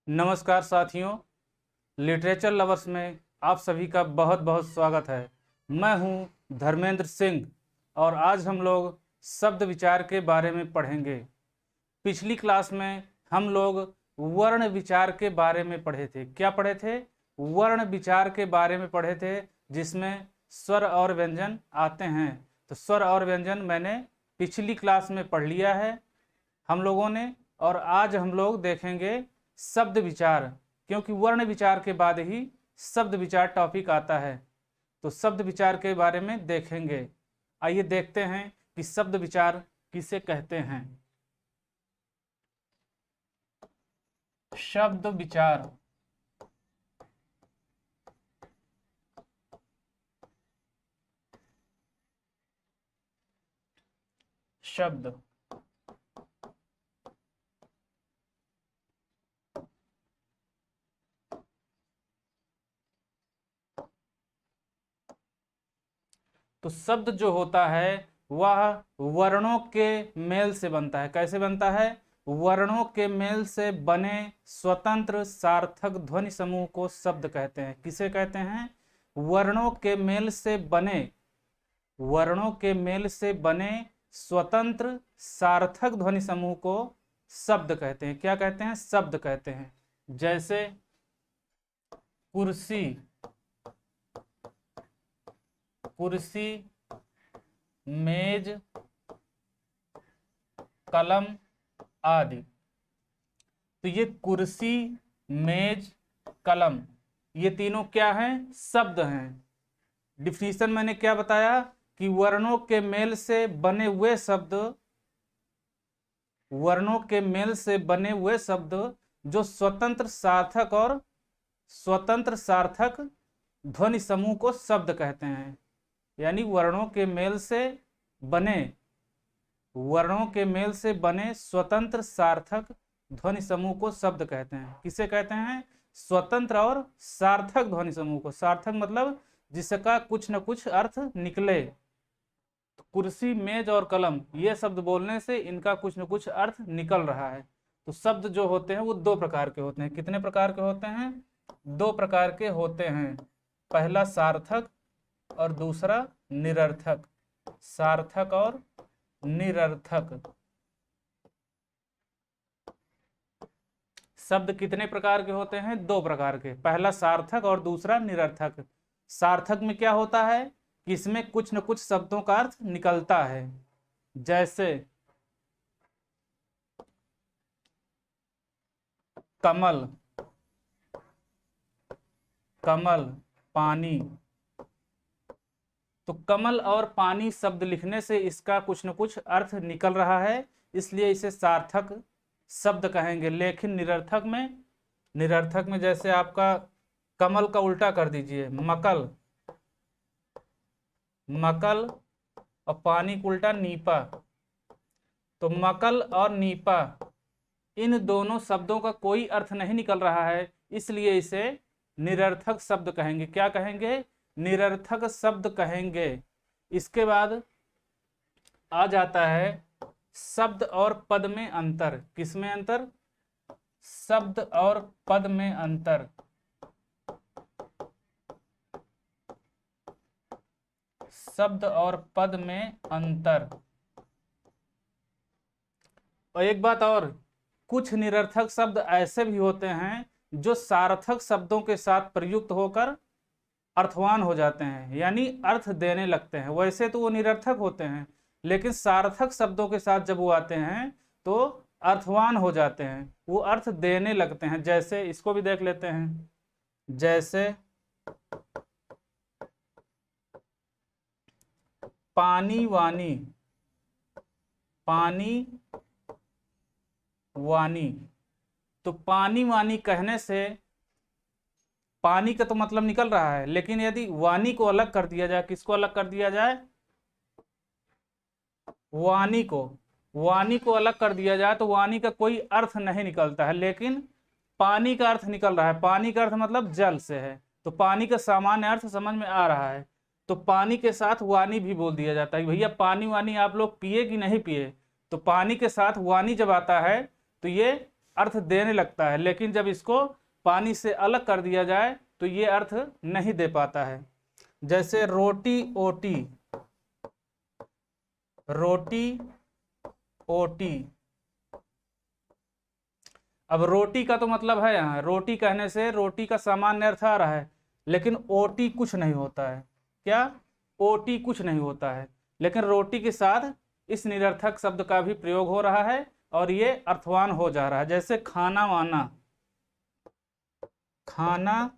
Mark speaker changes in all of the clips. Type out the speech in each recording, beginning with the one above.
Speaker 1: नमस्कार साथियों, literature lovers में आप सभी का बहुत बहुत स्वागत है। मैं हूं धर्मेंद्र सिंह और आज हम लोग शब्द विचार के बारे में पढ़ेंगे। पिछली क्लास में हम लोग वर्ण विचार के बारे में पढ़े थे। क्या पढ़े थे? वर्ण विचार के बारे में पढ़े थे, जिसमें स्वर और व्यंजन आते हैं। तो स्वर और व्यंजन मैंने पिछली क्लास में पढ़ लिया है हम लोगों ने, और आज हम लोग देखेंगे शब्द विचार, क्योंकि वर्ण विचार के बाद ही शब्द विचार टॉपिक आता है। तो शब्द विचार के बारे में देखेंगे। आइए देखते हैं कि शब्द विचार किसे कहते हैं। शब्द विचार शब्द तो शब्द जो होता है वह वर्णों के मेल से बनता है। कैसे बनता है? वर्णों के मेल से बने स्वतंत्र सार्थक ध्वनि समूह को शब्द कहते हैं। किसे कहते हैं? वर्णों के मेल से बने, वर्णों के मेल से बने स्वतंत्र सार्थक ध्वनि समूह को शब्द कहते हैं। क्या कहते हैं? शब्द कहते हैं। जैसे कुर्सी, कुर्सी, मेज, कलम आदि। तो ये कुर्सी, मेज, कलम, ये तीनों क्या हैं? शब्द हैं। डिफिनीशन मैंने क्या बताया कि वर्णों के मेल से बने हुए शब्द, वर्णों के मेल से बने हुए शब्द जो स्वतंत्र सार्थक और स्वतंत्र सार्थक ध्वनि समूह को शब्द कहते हैं। यानी वर्णों के मेल से बने, वर्णों के मेल से बने स्वतंत्र सार्थक ध्वनि समूह को शब्द कहते हैं। किसे कहते हैं? स्वतंत्र और सार्थक ध्वनि समूह को। सार्थक मतलब जिसका कुछ न कुछ अर्थ निकले। तो कुर्सी, मेज और कलम, ये शब्द बोलने से इनका कुछ न कुछ अर्थ निकल रहा है। तो शब्द जो होते हैं वो दो प्रकार के होते हैं। कितने प्रकार के होते हैं? दो प्रकार के होते हैं। पहला सार्थक और दूसरा निरर्थक। सार्थक और निरर्थक। शब्द कितने प्रकार के होते हैं? दो प्रकार के। पहला सार्थक और दूसरा निरर्थक। सार्थक में क्या होता है कि इसमें कुछ न कुछ शब्दों का अर्थ निकलता है। जैसे कमल, कमल, पानी। तो कमल और पानी शब्द लिखने से इसका कुछ न कुछ अर्थ निकल रहा है, इसलिए इसे सार्थक शब्द कहेंगे। लेकिन निरर्थक में, निरर्थक में जैसे आपका कमल का उल्टा कर दीजिए मकल, मकल, और पानी का उल्टा नीपा। तो मकल और नीपा, इन दोनों शब्दों का कोई अर्थ नहीं निकल रहा है, इसलिए इसे निरर्थक शब्द कहेंगे। क्या कहेंगे? निरर्थक शब्द कहेंगे। इसके बाद आ जाता है शब्द और पद में अंतर। किसमें अंतर? शब्द और पद में अंतर। शब्द और पद में अंतर। और एक बात और, कुछ निरर्थक शब्द ऐसे भी होते हैं जो सार्थक शब्दों के साथ प्रयुक्त होकर अर्थवान हो जाते हैं, यानी अर्थ देने लगते हैं। वैसे तो वो निरर्थक होते हैं, लेकिन सार्थक शब्दों के साथ जब वो आते हैं तो अर्थवान हो जाते हैं, वो अर्थ देने लगते हैं। जैसे इसको भी देख लेते हैं। जैसे पानी वानी, पानी वानी। तो पानी वानी कहने से पानी का तो मतलब निकल रहा है, लेकिन यदि वानी को अलग कर दिया जाए, किसको अलग कर दिया जाए? वानी को, वानी को अलग कर दिया जाए तो वानी का कोई अर्थ नहीं निकलता है, लेकिन पानी का अर्थ निकल रहा है। पानी का अर्थ मतलब जल से है, तो पानी का सामान्य अर्थ समझ में आ रहा है। तो पानी के साथ वानी भी बोल दिया जाता है। भैया पानी वानी आप लोग पिए कि नहीं पिए? तो पानी के साथ वानी जब आता है तो ये अर्थ देने लगता है, लेकिन जब इसको पानी से अलग कर दिया जाए तो ये अर्थ नहीं दे पाता है। जैसे रोटी ओटी, रोटी ओटी। अब रोटी का तो मतलब है, यहाँ रोटी कहने से रोटी का सामान्य अर्थ आ रहा है, लेकिन ओटी कुछ नहीं होता है। क्या? ओटी कुछ नहीं होता है, लेकिन रोटी के साथ इस निरर्थक शब्द का भी प्रयोग हो रहा है और ये अर्थवान हो जा रहा है। जैसे खाना वाना, खाना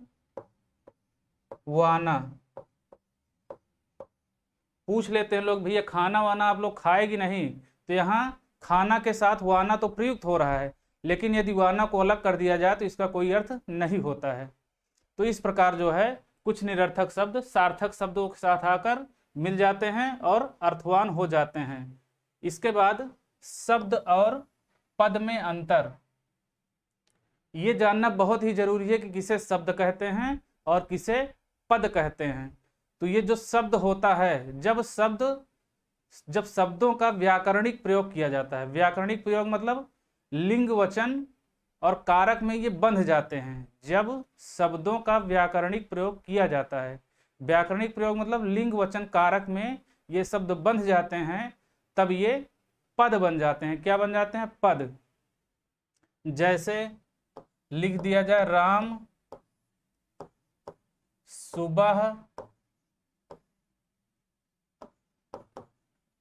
Speaker 1: वाना। पूछ लेते हैं लोग, भैया खाना वाना आप लोग खाएगी नहीं, तो यहाँ खाना के साथ वाना तो प्रयुक्त हो रहा है, लेकिन यदि वाना को अलग कर दिया जाए तो इसका कोई अर्थ नहीं होता है। तो इस प्रकार जो है कुछ निरर्थक शब्द सार्थक शब्दों के साथ आकर मिल जाते हैं और अर्थवान हो जाते हैं। इसके बाद शब्द और पद में अंतर, ये जानना बहुत ही जरूरी है कि किसे शब्द कहते हैं और किसे पद कहते हैं। तो ये जो शब्द होता है, जब शब्दों का व्याकरणिक प्रयोग किया जाता है, व्याकरणिक प्रयोग मतलब लिंग वचन और कारक में ये बंध जाते हैं। जब शब्दों का व्याकरणिक प्रयोग किया जाता है, व्याकरणिक प्रयोग मतलब लिंग वचन कारक में ये शब्द बंध जाते हैं, तब ये पद बन जाते हैं। क्या बन जाते हैं? पद। जैसे लिख दिया जाए राम सुबह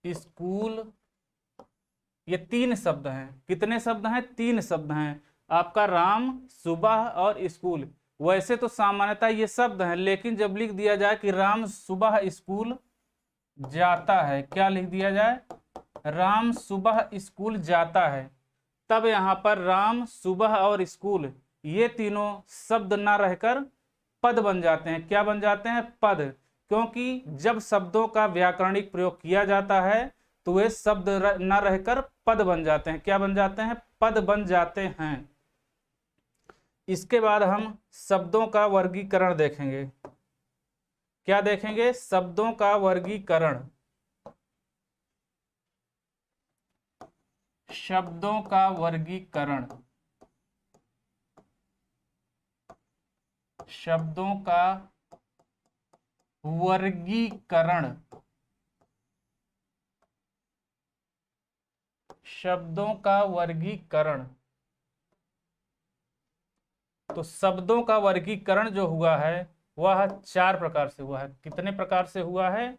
Speaker 1: स्कूल, ये तीन शब्द हैं। कितने शब्द हैं? तीन शब्द हैं आपका, राम सुबह और स्कूल। वैसे तो सामान्यतः ये शब्द हैं, लेकिन जब लिख दिया जाए कि राम सुबह स्कूल जाता है, क्या लिख दिया जाए? राम सुबह स्कूल जाता है, तब यहाँ पर राम सुबह और स्कूल ये तीनों शब्द ना रहकर पद बन जाते हैं। क्या बन जाते हैं? पद। क्योंकि जब शब्दों का व्याकरणिक प्रयोग किया जाता है तो वे शब्द न रहकर पद बन जाते हैं। क्या बन जाते हैं? पद बन जाते हैं। इसके बाद हम शब्दों का वर्गीकरण देखेंगे। क्या देखेंगे? शब्दों का वर्गीकरण। शब्दों का वर्गीकरण, शब्दों का वर्गीकरण, शब्दों का वर्गीकरण। तो शब्दों का वर्गीकरण जो हुआ है वह चार प्रकार से हुआ है। कितने प्रकार से हुआ है?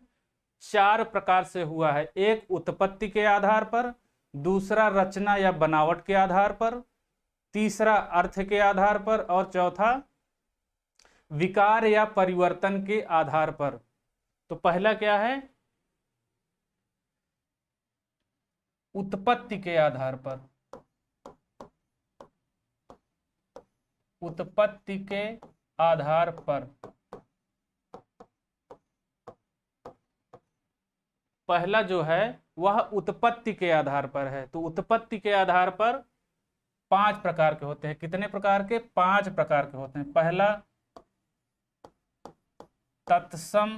Speaker 1: चार प्रकार से हुआ है। एक उत्पत्ति के आधार पर, दूसरा रचना या बनावट के आधार पर, तीसरा अर्थ के आधार पर और चौथा विकार या परिवर्तन के आधार पर। तो पहला क्या है? उत्पत्ति के आधार पर। उत्पत्ति के आधार पर पहला जो है वह उत्पत्ति के आधार पर है। तो उत्पत्ति के आधार पर पांच प्रकार के होते हैं। कितने प्रकार के? पांच प्रकार के होते हैं। पहला तत्सम,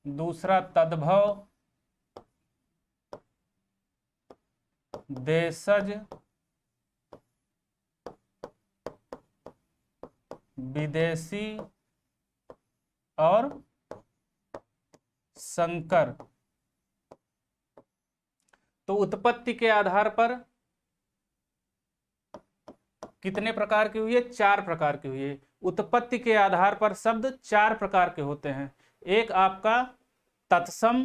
Speaker 1: दूसरा तद्भव, देशज, विदेशी और संकर। तो उत्पत्ति के आधार पर कितने प्रकार की हुई है? चार प्रकार की हुई है। उत्पत्ति के आधार पर शब्द चार प्रकार के होते हैं। एक आपका तत्सम,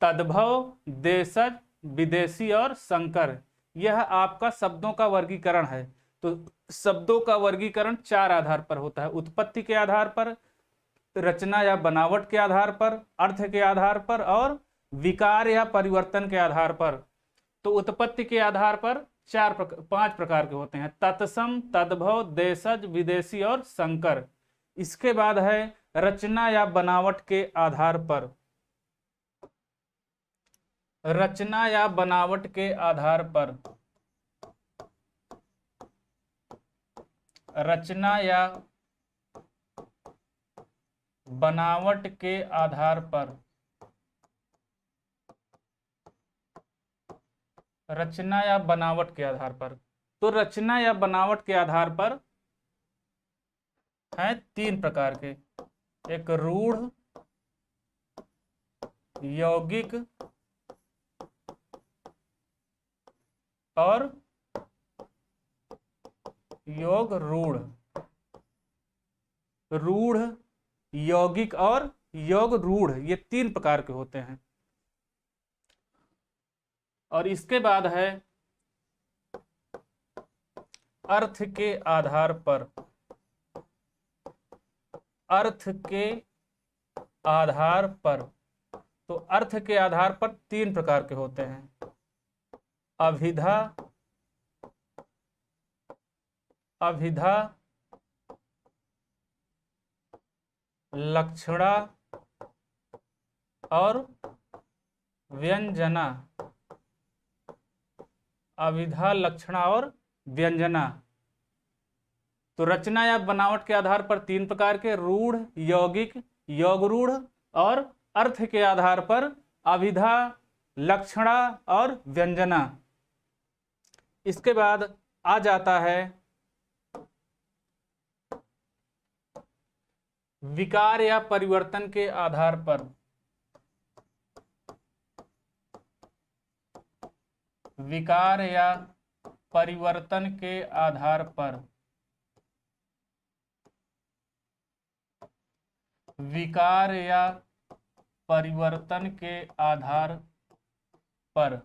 Speaker 1: तद्भव, देशज, विदेशी और संकर। यह आपका शब्दों का वर्गीकरण है। तो शब्दों का वर्गीकरण चार आधार पर होता है। उत्पत्ति के आधार पर, रचना या बनावट के आधार पर, अर्थ के आधार पर और विकार या परिवर्तन के आधार पर। तो उत्पत्ति के आधार पर पांच प्रकार के होते हैं। तत्सम, तद्भव, देशज, विदेशी और संकर। इसके बाद है रचना या बनावट के आधार पर। रचना या बनावट के आधार पर, रचना या बनावट के आधार पर रचना या बनावट के आधार पर। तो रचना या बनावट के आधार पर हैं तीन प्रकार के, एक रूढ़, यौगिक और योग रूढ़। रूढ़, यौगिक और योग रूढ़, ये तीन प्रकार के होते हैं। और इसके बाद है अर्थ के आधार पर। अर्थ के आधार पर, तो अर्थ के आधार पर तीन प्रकार के होते हैं, अभिधा, अभिधा, लक्षणा और व्यंजना। अभिधा, लक्षणा और व्यंजना। तो रचना या बनावट के आधार पर तीन प्रकार के, रूढ़, यौगिक, योग रूढ़, और अर्थ के आधार पर अभिधा, लक्षणा और व्यंजना। इसके बाद आ जाता है विकार या परिवर्तन के आधार पर। विकार या परिवर्तन के आधार पर। विकार या परिवर्तन के आधार पर।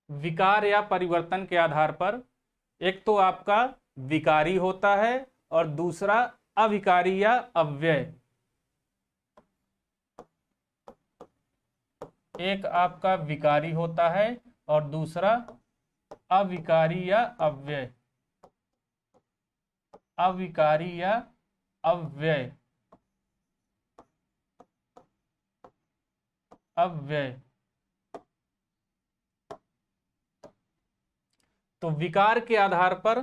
Speaker 1: विकार या परिवर्तन के आधार पर एक तो आपका विकारी होता है और दूसरा अविकारी या अव्यय। एक आपका विकारी होता है और दूसरा अविकारी या अव्यय। अविकारी या अव्यय। अव्यय। तो विकार के आधार पर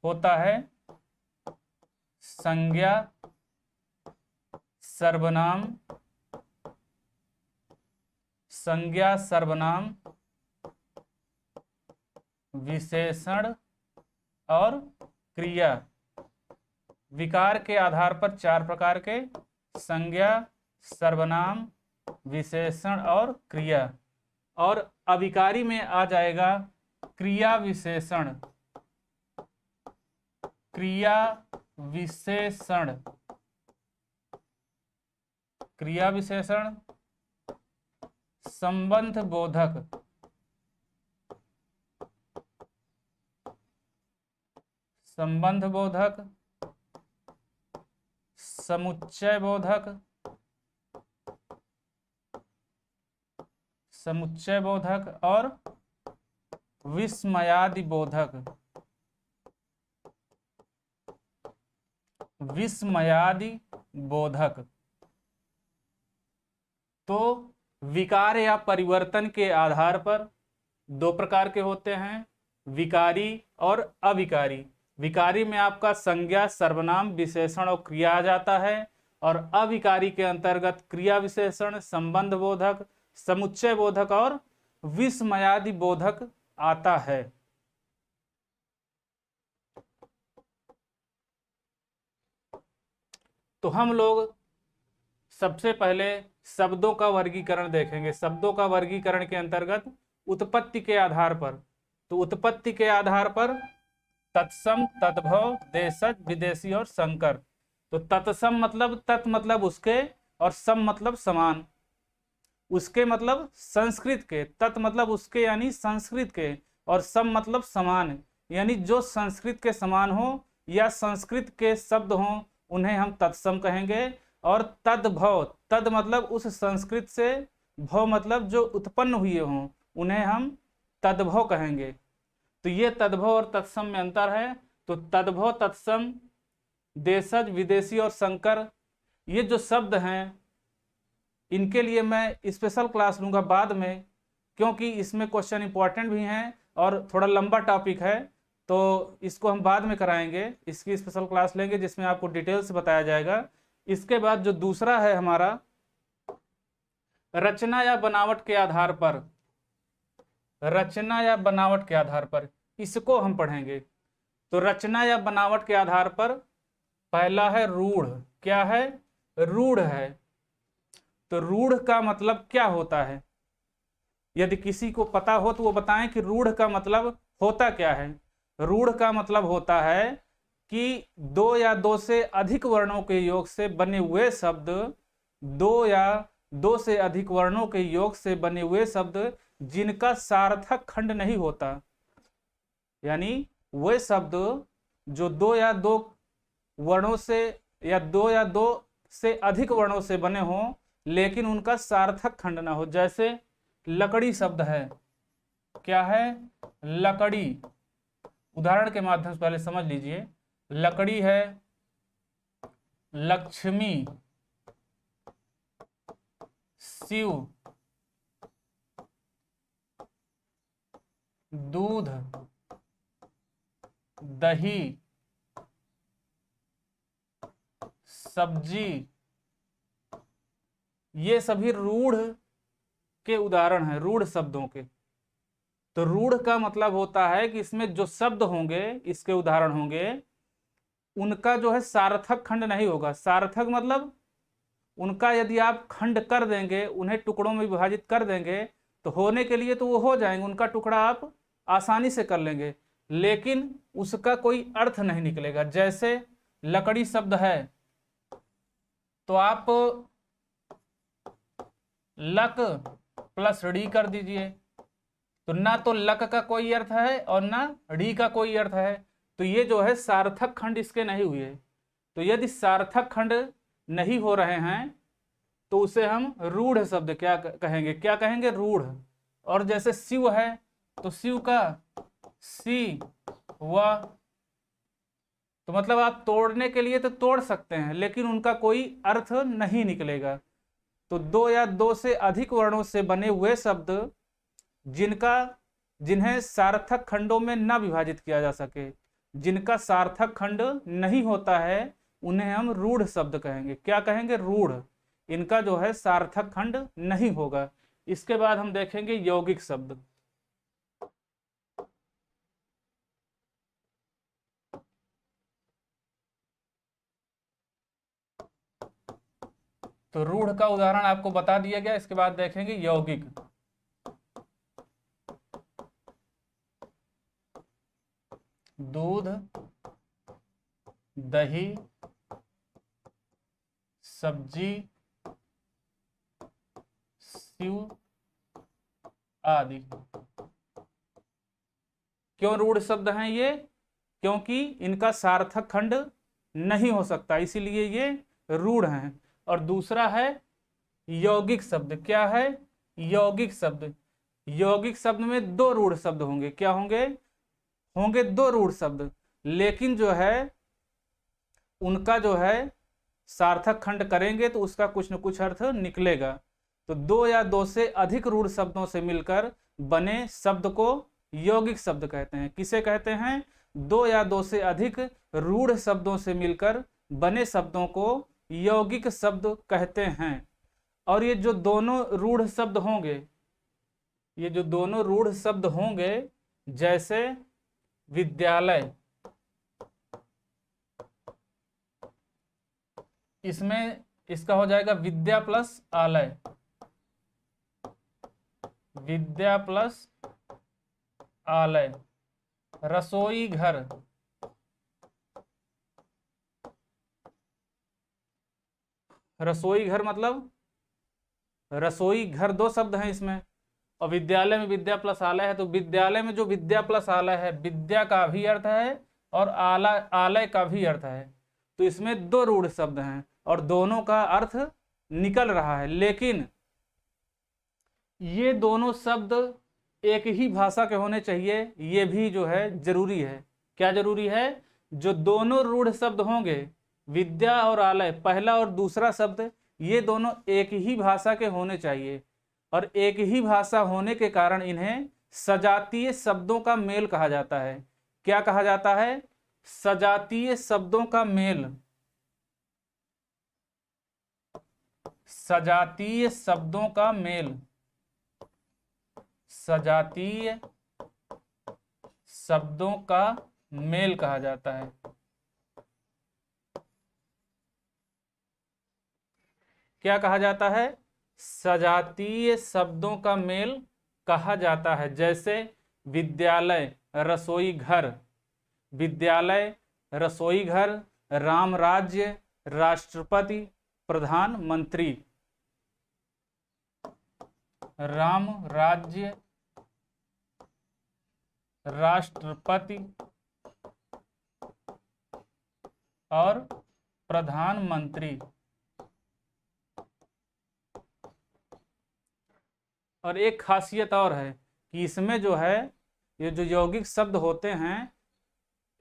Speaker 1: होता है संज्ञा, सर्वनाम, संज्ञा, सर्वनाम, विशेषण और क्रिया। विकार के आधार पर चार प्रकार के, संज्ञा, सर्वनाम, विशेषण और क्रिया। और अविकारी में आ जाएगा क्रिया विशेषण। क्रिया विशेषण। क्रिया विशेषण, संबंध बोधक। संबंध बोधक, समुच्चय बोधक। समुच्चय बोधक और विस्मयादि बोधक। विस्मयादि बोधक। तो विकार या परिवर्तन के आधार पर दो प्रकार के होते हैं, विकारी और अविकारी। विकारी में आपका संज्ञा, सर्वनाम, विशेषण और क्रिया आ जाता है, और अविकारी के अंतर्गत क्रिया विशेषण, संबंध बोधक, समुच्चय बोधक और विस्मयादि बोधक आता है। तो हम लोग सबसे पहले शब्दों का वर्गीकरण देखेंगे। शब्दों का वर्गीकरण के अंतर्गत उत्पत्ति के आधार पर, तो उत्पत्ति के आधार पर तत्सम, तद्भव, देशज, विदेशी और संकर। तो तत्सम मतलब तत् मतलब उसके, और सम मतलब समान। उसके मतलब संस्कृत के, तत् मतलब उसके यानी संस्कृत के, और सम मतलब समान यानी जो संस्कृत के समान हो या संस्कृत के शब्द हो उन्हें हम तत्सम कहेंगे। और तद्भव, तद मतलब उस संस्कृत से, भव मतलब जो उत्पन्न हुए हों उन्हें हम तद्भव कहेंगे। तो ये तद्भव और तत्सम में अंतर है। तो तद्भव, तत्सम, देशज, विदेशी और संकर, ये जो शब्द हैं इनके लिए मैं स्पेशल क्लास लूँगा बाद में, क्योंकि इसमें क्वेश्चन इंपॉर्टेंट भी हैं और थोड़ा लंबा टॉपिक है, तो इसको हम बाद में कराएंगे। इसकी स्पेशल क्लास लेंगे जिसमें आपको डिटेल से बताया जाएगा। इसके बाद जो दूसरा है हमारा रचना या बनावट के आधार पर, रचना या बनावट के आधार पर इसको हम पढ़ेंगे। तो रचना या बनावट के आधार पर पहला है रूढ़। क्या है? रूढ़ है। तो रूढ़ का मतलब क्या होता है? यदि किसी को पता हो तो वो बताएं कि रूढ़ का मतलब होता क्या है। रूढ़ का मतलब होता है कि दो या दो से अधिक वर्णों के योग से बने हुए शब्द, दो या दो से अधिक वर्णों के योग से बने हुए शब्द जिनका सार्थक खंड नहीं होता, यानी वे शब्द जो दो या दो वर्णों से या दो से अधिक वर्णों से बने हों लेकिन उनका सार्थक खंड ना हो। जैसे लकड़ी शब्द है। क्या है? लकड़ी। उदाहरण के माध्यम से पहले समझ लीजिए। लकड़ी है, लक्ष्मी, शिव, दूध, दही, सब्जी, ये सभी रूढ़ के उदाहरण हैं, रूढ़ शब्दों के। तो रूढ़ का मतलब होता है कि इसमें जो शब्द होंगे, इसके उदाहरण होंगे, उनका जो है सार्थक खंड नहीं होगा। सार्थक मतलब उनका यदि आप खंड कर देंगे, उन्हें टुकड़ों में विभाजित कर देंगे तो होने के लिए तो वो हो जाएंगे, उनका टुकड़ा आप आसानी से कर लेंगे, लेकिन उसका कोई अर्थ नहीं निकलेगा। जैसे लकड़ी शब्द है तो आप लक प्लस ड़ी कर दीजिए, तो ना तो लक का कोई अर्थ है और ना ड़ी का कोई अर्थ है। तो ये जो है सार्थक खंड इसके नहीं हुए। तो यदि सार्थक खंड नहीं हो रहे हैं तो उसे हम रूढ़ शब्द क्या कहेंगे? क्या कहेंगे? रूढ़। और जैसे शिव है तो शिव का सी व, तो मतलब आप तोड़ने के लिए तो तोड़ सकते हैं लेकिन उनका कोई अर्थ नहीं निकलेगा। तो दो या दो से अधिक वर्णों से बने हुए शब्द जिन्हें सार्थक खंडों में न विभाजित किया जा सके, जिनका सार्थक खंड नहीं होता है, उन्हें हम रूढ़ शब्द कहेंगे। क्या कहेंगे? रूढ़। इनका जो है सार्थक खंड नहीं होगा। इसके बाद हम देखेंगे यौगिक शब्द। तो रूढ़ का उदाहरण आपको बता दिया गया। इसके बाद देखेंगे यौगिक। दूध, दही, सब्जी, शिव आदि। क्यों रूढ़ शब्द हैं ये? क्योंकि इनका सार्थक खंड नहीं हो सकता, इसीलिए ये रूढ़ हैं। और दूसरा है यौगिक शब्द। क्या है? यौगिक शब्द। यौगिक शब्द में दो रूढ़ शब्द होंगे। क्या होंगे? होंगे दो रूढ़ शब्द, लेकिन जो है उनका जो है सार्थक खंड करेंगे तो उसका कुछ न कुछ अर्थ निकलेगा। तो दो या दो से अधिक रूढ़ शब्दों से मिलकर बने शब्द को यौगिक शब्द कहते हैं। किसे कहते हैं? दो या दो से अधिक रूढ़ शब्दों से मिलकर बने शब्दों को यौगिक शब्द कहते हैं। और ये जो दोनों रूढ़ शब्द होंगे, ये जो दोनों रूढ़ शब्द होंगे, जैसे विद्यालय, इसमें इसका हो जाएगा विद्या प्लस आलय, विद्या प्लस आलय। रसोई घर, रसोई घर मतलब रसोई घर दो शब्द हैं इसमें, और विद्यालय में विद्या प्लस आलय है। तो विद्यालय में जो विद्या प्लस आलय है, विद्या का भी अर्थ है और आलय का भी अर्थ है। तो इसमें दो रूढ़ शब्द हैं और दोनों का अर्थ निकल रहा है, लेकिन ये दोनों शब्द एक ही भाषा के होने चाहिए, ये भी जो है जरूरी है। क्या जरूरी है? जो दोनों रूढ़ शब्द होंगे, विद्या और आलय, पहला और दूसरा शब्द, ये दोनों एक ही भाषा के होने चाहिए। और एक ही भाषा होने के कारण इन्हें सजातीय शब्दों का मेल कहा जाता है। क्या कहा जाता है? सजातीय शब्दों का मेल। सजातीय शब्दों का मेल, सजातीय शब्दों का मेल कहा जाता है। क्या कहा जाता है? सजातीय शब्दों का मेल कहा जाता है। जैसे विद्यालय, रसोई घर, विद्यालय, रसोई घर, राम राज्य, राष्ट्रपति, प्रधानमंत्री। राम राज्य, राष्ट्रपति और प्रधानमंत्री। और एक खासियत और है कि इसमें जो है ये जो यौगिक शब्द होते हैं,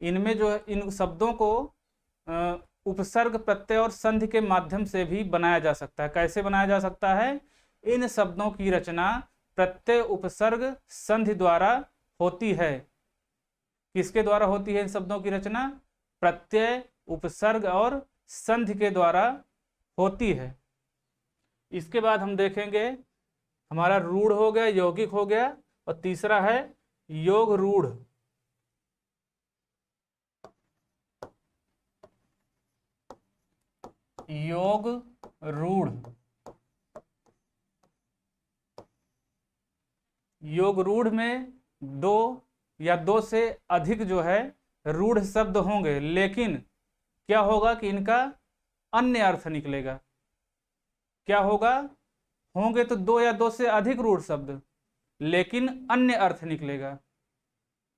Speaker 1: इनमें जो है इन शब्दों को उपसर्ग, प्रत्यय और संधि के माध्यम से भी बनाया जा सकता है। कैसे बनाया जा सकता है? इन शब्दों की रचना प्रत्यय, उपसर्ग, संधि द्वारा होती है। किसके द्वारा होती है इन शब्दों की रचना? प्रत्यय, उपसर्ग और संधि के द्वारा होती है। इसके बाद हम देखेंगे, हमारा रूढ़ हो गया, यौगिक हो गया, और तीसरा है योग रूढ़। योग रूढ़। योग रूढ़ में दो या दो से अधिक जो है रूढ़ शब्द होंगे, लेकिन क्या होगा कि इनका अन्य अर्थ निकलेगा। क्या होगा? होंगे तो दो या दो से अधिक रूढ़ शब्द, लेकिन अन्य अर्थ निकलेगा।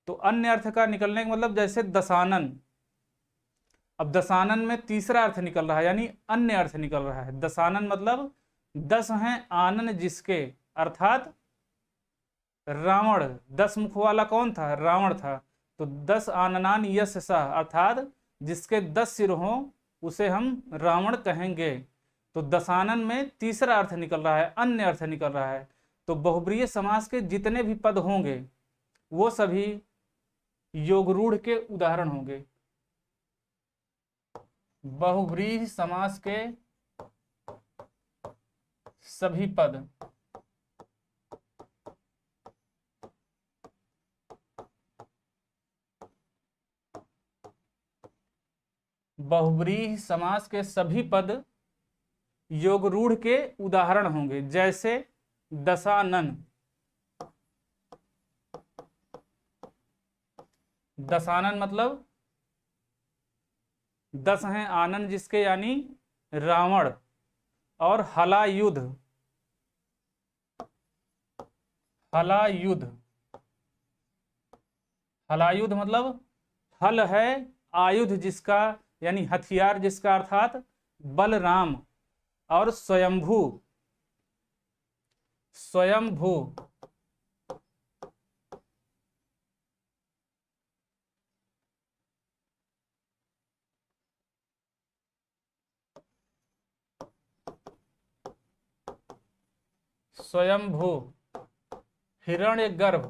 Speaker 1: तो अन्य अर्थ का निकलने का मतलब, जैसे दशानन, अब दशानन में तीसरा अर्थ निकल रहा है, यानी अन्य अर्थ निकल रहा है। दशानन मतलब 10 हैं आनन जिसके, अर्थात रावण, 10 मुख वाला कौन था? रावण था। तो 10 आननान यश सा, अर्थात जिसके 10 सिर हों उसे हम रावण कहेंगे। तो दशानन में तीसरा अर्थ निकल रहा है, अन्य अर्थ निकल रहा है। तो बहुब्रीहि समास के जितने भी पद होंगे वो सभी योगरूढ़ के उदाहरण होंगे। बहुब्रीहि समास के सभी पद बहुब्रीहि समास के सभी पद योगरूढ़ के उदाहरण होंगे। जैसे दशानन, दशानन मतलब 10 हैं आनन जिसके, यानी रावण। और हलायुध, हलायुध, हलायुध मतलब हल है आयुध जिसका, यानी हथियार जिसका, अर्थात बलराम। और स्वयंभू, स्वयंभू स्वयंभू, हिरण्यगर्भ,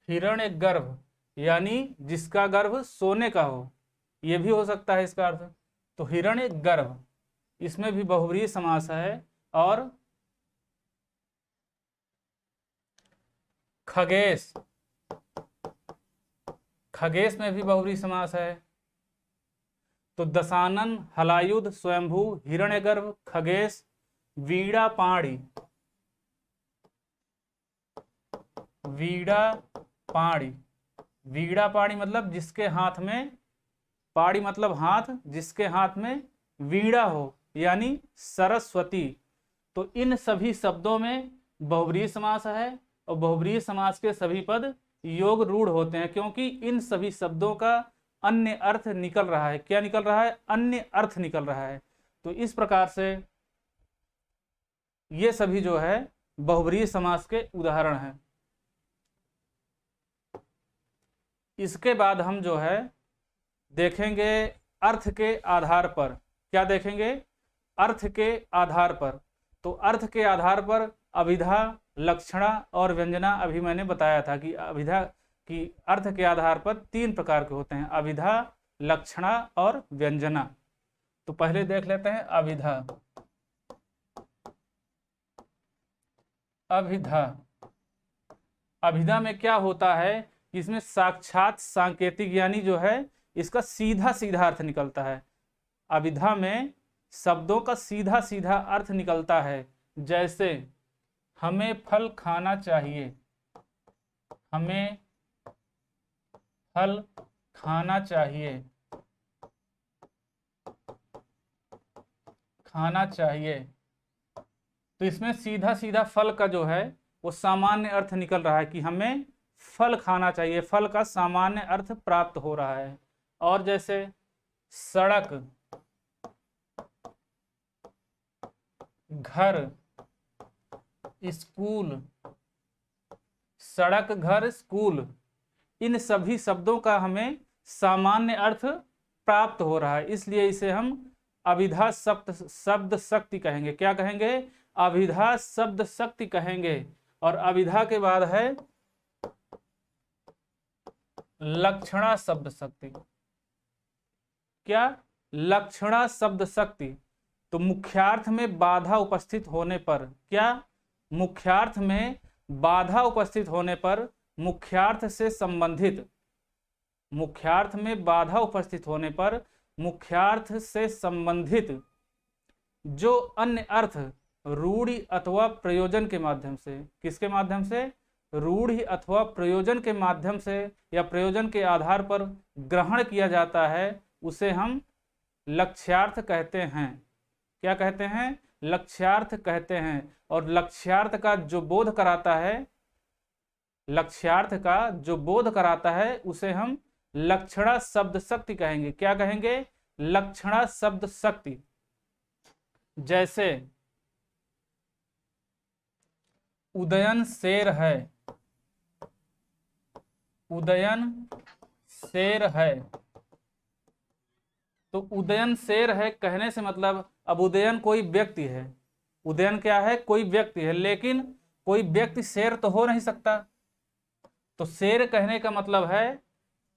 Speaker 1: हिरण्यगर्भ यानी जिसका गर्भ सोने का हो, यह भी हो सकता है इसका अर्थ। तो हिरण्यगर्भ, इसमें भी बहुब्रीहि समास है। और खगेश, खगेश में भी बहुब्रीहि समास है। तो दशानन, हलायुध, स्वयंभू, हिरण्यगर्भ, खगेश, वीणा पाणी, वीणा पाणी, वीणा पाणी मतलब जिसके हाथ में, पाणी मतलब हाथ, जिसके हाथ में वीणा हो, यानी सरस्वती। तो इन सभी शब्दों में बहुब्रीहि समास है, और बहुब्रीहि समास के सभी पद योग रूढ़ होते हैं, क्योंकि इन सभी शब्दों का अन्य अर्थ निकल रहा है। क्या निकल रहा है? अन्य अर्थ निकल रहा है। तो इस प्रकार से ये सभी जो है बहुब्रीहि समास के उदाहरण हैं। इसके बाद हम जो है देखेंगे अर्थ के आधार पर। क्या देखेंगे? अर्थ के आधार पर। तो अर्थ के आधार पर अभिधा, लक्षणा और व्यंजना, अभी मैंने बताया था कि अभिधा की अर्थ के आधार पर 3 प्रकार के होते हैं, अभिधा, लक्षणा और व्यंजना। तो पहले देख लेते हैं अभिधा। अभिधा, अभिधा में क्या होता है कि इसमें साक्षात सांकेतिक यानी जो है इसका सीधा सीधा अर्थ निकलता है। अभिधा में शब्दों का सीधा सीधा अर्थ निकलता है। जैसे हमें फल खाना चाहिए, हमें फल खाना चाहिए, खाना चाहिए। तो इसमें सीधा सीधा फल का जो है वो सामान्य अर्थ निकल रहा है कि हमें फल खाना चाहिए, फल का सामान्य अर्थ प्राप्त हो रहा है। और जैसे सड़क, घर, स्कूल, सड़क, घर, स्कूल, इन सभी शब्दों का हमें सामान्य अर्थ प्राप्त हो रहा है, इसलिए इसे हम अभिधा शब्द शक्ति कहेंगे। क्या कहेंगे? अभिधा शब्द शक्ति कहेंगे। और अभिधा के बाद है लक्षणा शब्द शक्ति। क्या? लक्षणा शब्द शक्ति। तो मुख्यार्थ में बाधा उपस्थित होने पर, क्या? मुख्यार्थ में बाधा उपस्थित होने पर मुख्यार्थ से संबंधित, मुख्यार्थ में बाधा उपस्थित होने पर मुख्यार्थ से संबंधित जो अन्य अर्थ रूढ़ि अथवा प्रयोजन के माध्यम से, किसके माध्यम से? रूढ़ि अथवा प्रयोजन के माध्यम से या प्रयोजन के आधार पर ग्रहण किया जाता है, उसे हम लक्ष्यार्थ कहते हैं। क्या कहते हैं? लक्ष्यार्थ कहते हैं। और लक्ष्यार्थ का जो बोध कराता है, लक्ष्यार्थ का जो बोध कराता है उसे हम लक्षणा शब्द शक्ति कहेंगे। क्या कहेंगे? लक्षणा शब्द शक्ति। जैसे उदयन शेर है, उदयन शेर है। तो उदयन शेर है कहने से मतलब, अब उदयन कोई व्यक्ति है, उदयन क्या है? कोई व्यक्ति है, लेकिन कोई व्यक्ति शेर तो हो नहीं सकता। तो शेर कहने का मतलब है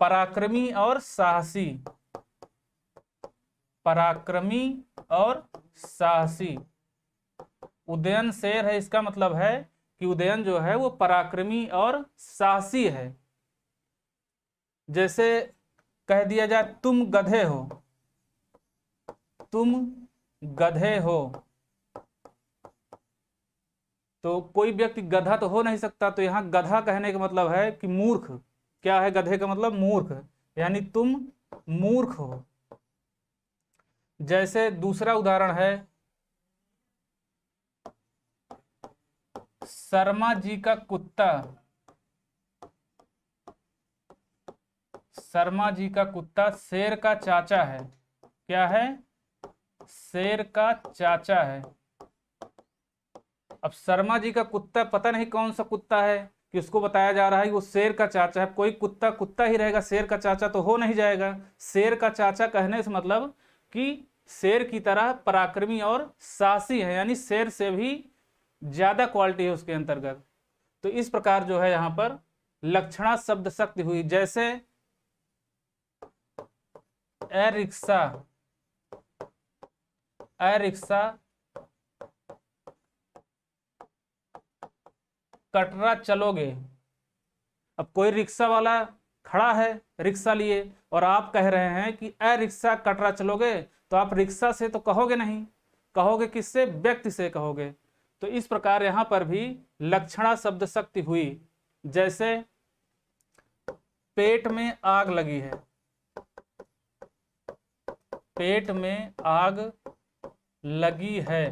Speaker 1: पराक्रमी और साहसी, पराक्रमी और साहसी। उदयन शेर है, इसका मतलब है कि उदयन जो है वो पराक्रमी और साहसी है। जैसे कह दिया जाए तुम गधे हो, तुम गधे हो, तो कोई व्यक्ति गधा तो हो नहीं सकता। तो यहाँ गधा कहने का मतलब है कि मूर्ख। क्या है गधे का मतलब? मूर्ख, यानी तुम मूर्ख हो। जैसे दूसरा उदाहरण है शर्मा जी का कुत्ता, शर्मा जी का कुत्ता शेर का चाचा है। क्या है? शेर का चाचा है। अब शर्मा जी का कुत्ता पता नहीं कौन सा कुत्ता है कि उसको बताया जा रहा है कि वो शेर का चाचा है। कोई कुत्ता कुत्ता ही रहेगा, शेर का चाचा तो हो नहीं जाएगा। शेर का चाचा कहने से मतलब कि शेर की तरह पराक्रमी और साहसी है, यानी शेर से भी ज्यादा क्वालिटी है उसके अंतर्गत। तो इस प्रकार जो है यहाँ पर लक्षणा शब्द शक्ति हुई। जैसे ए रिक्शा, ए रिक्शा कटरा चलोगे। अब कोई रिक्शा वाला खड़ा है रिक्शा लिए और आप कह रहे हैं कि ए रिक्शा कटरा चलोगे, तो आप रिक्शा से तो कहोगे नहीं, कहोगे किससे? व्यक्ति से कहोगे। तो इस प्रकार यहाँ पर भी लक्षणा शब्द शक्ति हुई। जैसे पेट में आग लगी है, पेट में आग लगी है।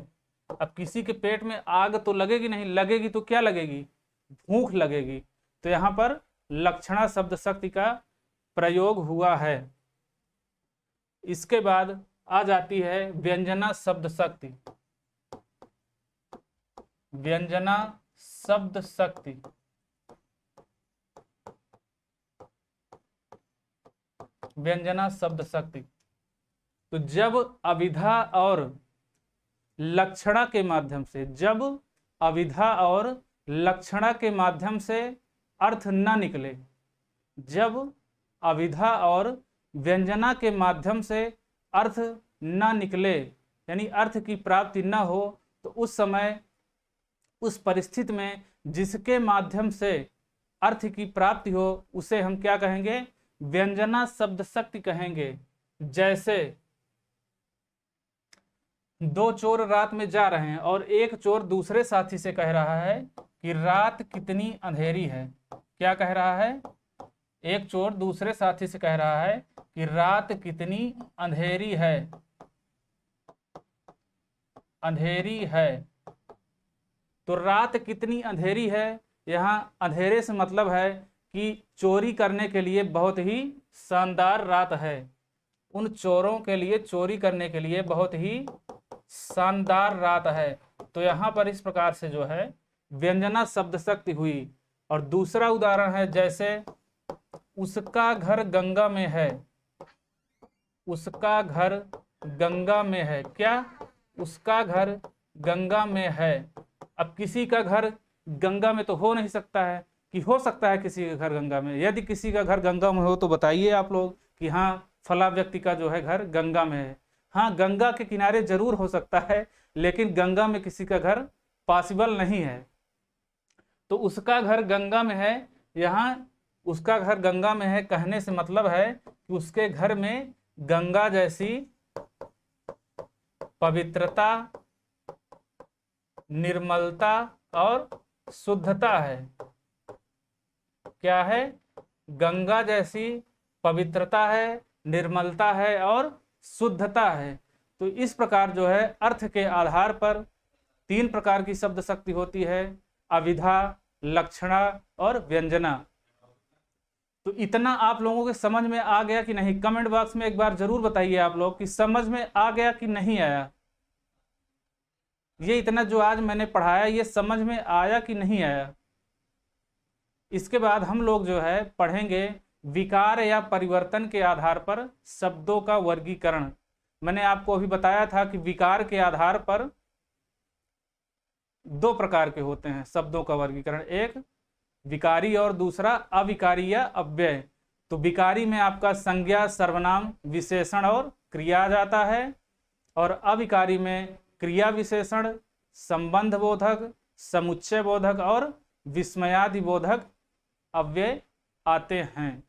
Speaker 1: अब किसी के पेट में आग तो लगेगी नहीं, लगेगी तो क्या लगेगी? भूख लगेगी। तो यहाँ पर लक्षणा शब्द शक्ति का प्रयोग हुआ है। इसके बाद आ जाती है व्यंजना शब्द शक्ति। व्यंजना शब्द शक्ति, व्यंजना शब्द शक्ति। तो जब अभिधा और लक्षणा के माध्यम से, जब अभिधा और लक्षणा के माध्यम से अर्थ न निकले, जब अभिधा और व्यंजना के माध्यम से अर्थ न निकले, यानी अर्थ की प्राप्ति न हो, तो उस समय, उस परिस्थिति में जिसके माध्यम से अर्थ की प्राप्ति हो उसे हम क्या कहेंगे? व्यंजना शब्द शक्ति कहेंगे। जैसे दो चोर रात में जा रहे हैं और एक चोर दूसरे साथी से कह रहा है कि रात कितनी अंधेरी है। क्या कह रहा है? एक चोर दूसरे साथी से कह रहा है कि रात कितनी अंधेरी है, अंधेरी है। तो रात कितनी अंधेरी है, यहाँ अंधेरे से मतलब है कि चोरी करने के लिए बहुत ही शानदार रात है। उन चोरों के लिए चोरी करने के लिए बहुत ही शानदार रात है। तो यहाँ पर इस प्रकार से जो है व्यंजना शब्द शक्ति हुई। और दूसरा उदाहरण है, जैसे उसका घर गंगा में है, उसका घर गंगा में है। क्या? उसका घर गंगा में है। अब किसी का घर गंगा में तो हो नहीं सकता है, कि हो सकता है किसी का घर गंगा में? यदि किसी का घर गंगा में हो तो बताइए आप लोग कि हाँ फला व्यक्ति का जो है घर गंगा में है। हाँ, गंगा के किनारे जरूर हो सकता है, लेकिन गंगा में किसी का घर पॉसिबल नहीं है। तो उसका घर गंगा में है, यहाँ उसका घर गंगा में है कहने से मतलब है कि उसके घर में गंगा जैसी पवित्रता, निर्मलता और शुद्धता है। क्या है? गंगा जैसी पवित्रता है, निर्मलता है और शुद्धता है। तो इस प्रकार जो है अर्थ के आधार पर 3 प्रकार की शब्द शक्ति होती है, अविधा, लक्षणा और व्यंजना। तो इतना आप लोगों के समझ में आ गया कि नहीं? कमेंट बॉक्स में एक बार जरूर बताइए आप लोग कि समझ में आ गया कि नहीं आया। ये इतना जो आज मैंने पढ़ाया ये समझ में आया कि नहीं आया? इसके बाद हम लोग जो है पढ़ेंगे विकार या परिवर्तन के आधार पर शब्दों का वर्गीकरण। मैंने आपको अभी बताया था कि विकार के आधार पर 2 प्रकार के होते हैं शब्दों का वर्गीकरण, एक विकारी और दूसरा अविकारी या अव्यय। तो विकारी में आपका संज्ञा, सर्वनाम, विशेषण और क्रिया आ जाता है, और अविकारी में क्रिया विशेषण, संबंध बोधक, समुच्चय बोधक और विस्मयादि बोधक अव्यय आते हैं।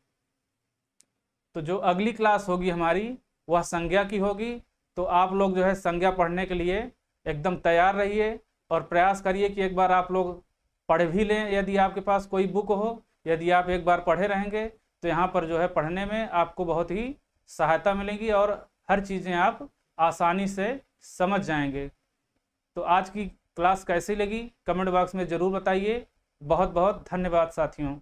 Speaker 1: तो जो अगली क्लास होगी हमारी वह संज्ञा की होगी। तो आप लोग जो है संज्ञा पढ़ने के लिए एकदम तैयार रहिए और प्रयास करिए कि एक बार आप लोग पढ़ भी लें। यदि आपके पास कोई बुक हो, यदि आप एक बार पढ़े रहेंगे तो यहाँ पर जो है पढ़ने में आपको बहुत ही सहायता मिलेगी और हर चीज़ें आप आसानी से समझ जाएंगे। तो आज की क्लास कैसी लगी कमेंट बॉक्स में ज़रूर बताइए। बहुत बहुत धन्यवाद साथियों।